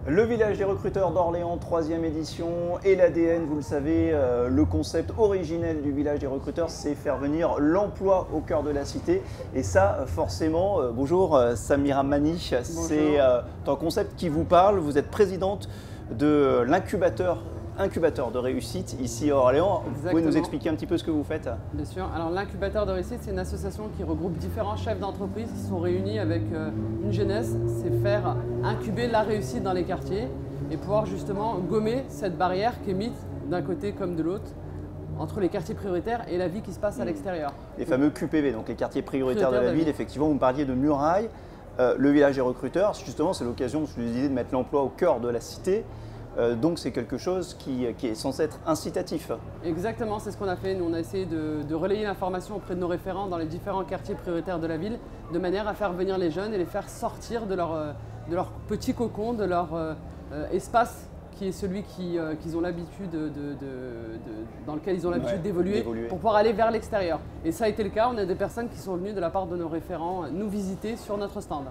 Le village des recruteurs d'Orléans, 3e édition, et l'ADN, vous le savez, le concept originel du village des recruteurs, c'est faire venir l'emploi au cœur de la cité. Et ça, forcément, bonjour Samira Mani, c'est un concept qui vous parle. Vous êtes présidente de l'incubateur de réussite ici à Orléans. Exactement. Vous pouvez nous expliquer un petit peu ce que vous faites? Bien sûr. Alors l'incubateur de réussite, c'est une association qui regroupe différents chefs d'entreprise qui sont réunis avec une jeunesse. C'est faire incuber la réussite dans les quartiers et pouvoir justement gommer cette barrière qui est mise d'un côté comme de l'autre entre les quartiers prioritaires et la vie qui se passe à l'extérieur. Les fameux QPV, donc les quartiers prioritaires de la ville. Effectivement, vous me parliez de murailles. Le village des recruteurs, justement, c'est l'occasion, je vous disais, de mettre l'emploi au cœur de la cité. Donc c'est quelque chose qui est censé être incitatif. Exactement, c'est ce qu'on a fait. Nous, on a essayé de relayer l'information auprès de nos référents dans les différents quartiers prioritaires de la ville, de manière à faire venir les jeunes et les faire sortir de leur petit cocon, de leur espace qui est celui qu'ils ont l'habitude dans lequel ils ont l'habitude d'évoluer pour pouvoir aller vers l'extérieur. Et ça a été le cas. On a des personnes qui sont venues de la part de nos référents nous visiter sur notre stand.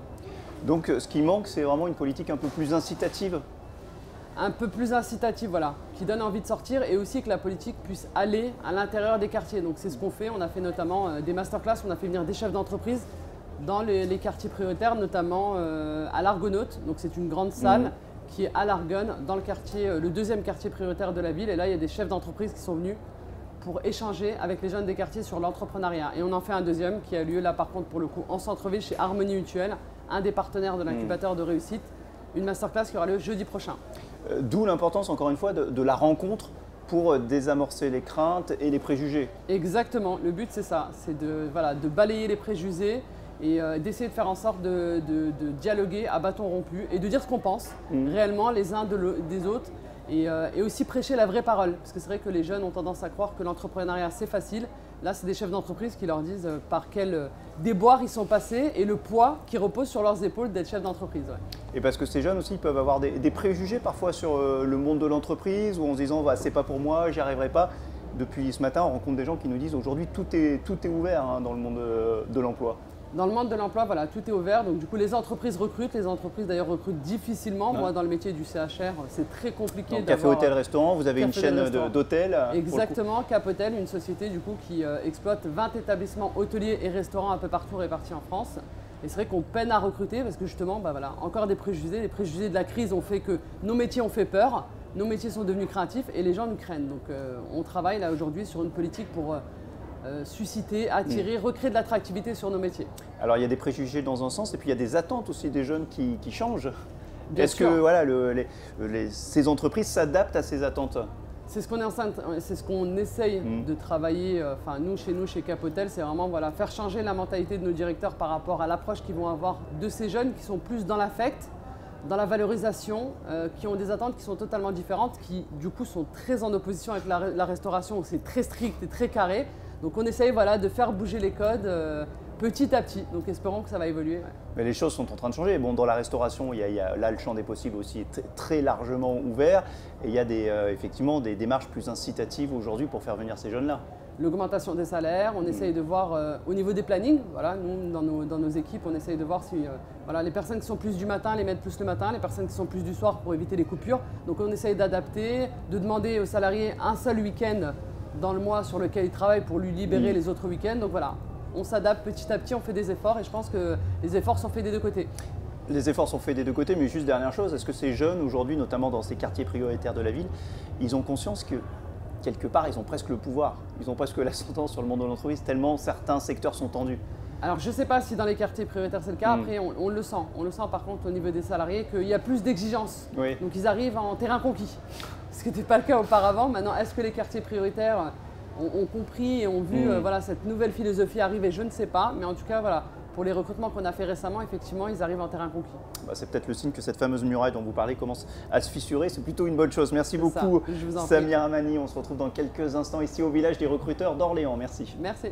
Donc ce qui manque, c'est vraiment une politique un peu plus incitative. Un peu plus incitative, voilà, qui donne envie de sortir et aussi que la politique puisse aller à l'intérieur des quartiers. Donc c'est ce qu'on fait. On a fait notamment des masterclass, on a fait venir des chefs d'entreprise dans les quartiers prioritaires, notamment à l'Argonaute. Donc c'est une grande salle qui est à l'Argonne, dans le quartier, le deuxième quartier prioritaire de la ville. Et là, il y a des chefs d'entreprise qui sont venus pour échanger avec les jeunes des quartiers sur l'entrepreneuriat. Et on en fait un deuxième qui a lieu là, par contre, pour le coup, en centre-ville, chez Harmonie Mutuelle, un des partenaires de l'incubateur de réussite. Une masterclass qui aura lieu jeudi prochain. D'où l'importance, encore une fois, de la rencontre pour désamorcer les craintes et les préjugés. Exactement, le but c'est ça, c'est de balayer les préjugés et d'essayer de faire en sorte de dialoguer à bâton rompu et de dire ce qu'on pense réellement les uns des autres et aussi prêcher la vraie parole. Parce que c'est vrai que les jeunes ont tendance à croire que l'entrepreneuriat c'est facile. Là, c'est des chefs d'entreprise qui leur disent par quel déboire ils sont passés et le poids qui repose sur leurs épaules d'être chef d'entreprise. Ouais. Et parce que ces jeunes aussi peuvent avoir des préjugés parfois sur le monde de l'entreprise, ou en se disant bah, c'est pas pour moi, j'y arriverai pas. Depuis ce matin, on rencontre des gens qui nous disent aujourd'hui tout est ouvert dans le monde de l'emploi. Dans le monde de l'emploi, voilà, tout est ouvert. Donc du coup, les entreprises recrutent. Les entreprises d'ailleurs recrutent difficilement. Moi, dans le métier du CHR, c'est très compliqué. Donc, café, hôtel, restaurant. Vous avez une chaîne d'hôtels. Exactement, Cap Hôtel, une société du coup qui exploite 20 établissements hôteliers et restaurants un peu partout répartis en France. Et c'est vrai qu'on peine à recruter parce que justement, voilà, encore des préjugés. Les préjugés de la crise ont fait que nos métiers ont fait peur. Nos métiers sont devenus craintifs et les gens nous craignent. Donc on travaille là aujourd'hui sur une politique pour susciter, attirer, recréer de l'attractivité sur nos métiers. Alors il y a des préjugés dans un sens et puis il y a des attentes aussi des jeunes qui changent. Est-ce que voilà, ces entreprises s'adaptent à ces attentes? C'est ce qu'on essaye de travailler, chez Cap Hôtel, c'est vraiment faire changer la mentalité de nos directeurs par rapport à l'approche qu'ils vont avoir de ces jeunes qui sont plus dans l'affect, dans la valorisation, qui ont des attentes qui sont totalement différentes, qui du coup sont très en opposition avec la restauration où c'est très strict et très carré. Donc on essaye de faire bouger les codes petit à petit, donc espérons que ça va évoluer. Ouais. Mais les choses sont en train de changer. Bon, dans la restauration, là le champ des possibles aussi est très largement ouvert et il y a effectivement des démarches plus incitatives aujourd'hui pour faire venir ces jeunes-là. L'augmentation des salaires, on essaye de voir au niveau des plannings, voilà, nous dans nos équipes on essaye de voir si les personnes qui sont plus du matin les mettent plus le matin, les personnes qui sont plus du soir pour éviter les coupures. Donc on essaye d'adapter, de demander aux salariés un seul week-end dans le mois sur lequel il travaille pour lui libérer les autres week-ends. Donc voilà, on s'adapte petit à petit, on fait des efforts et je pense que les efforts sont faits des deux côtés. Les efforts sont faits des deux côtés, mais juste dernière chose, est-ce que ces jeunes aujourd'hui, notamment dans ces quartiers prioritaires de la ville, ils ont conscience que quelque part ils ont presque le pouvoir, ils ont presque l'ascendant sur le monde de l'entreprise tellement certains secteurs sont tendus? Alors je ne sais pas si dans les quartiers prioritaires c'est le cas, après on le sent. On le sent par contre au niveau des salariés qu'il y a plus d'exigences. Oui. Donc ils arrivent en terrain conquis. Ce qui n'était pas le cas auparavant. Maintenant, est-ce que les quartiers prioritaires ont compris et ont vu cette nouvelle philosophie arriver? Je ne sais pas. Mais en tout cas, pour les recrutements qu'on a fait récemment, effectivement, ils arrivent en terrain conquis. Bah, c'est peut-être le signe que cette fameuse muraille dont vous parlez commence à se fissurer. C'est plutôt une bonne chose. Merci beaucoup, Samira Mani. On se retrouve dans quelques instants ici au village des recruteurs d'Orléans. Merci. Merci.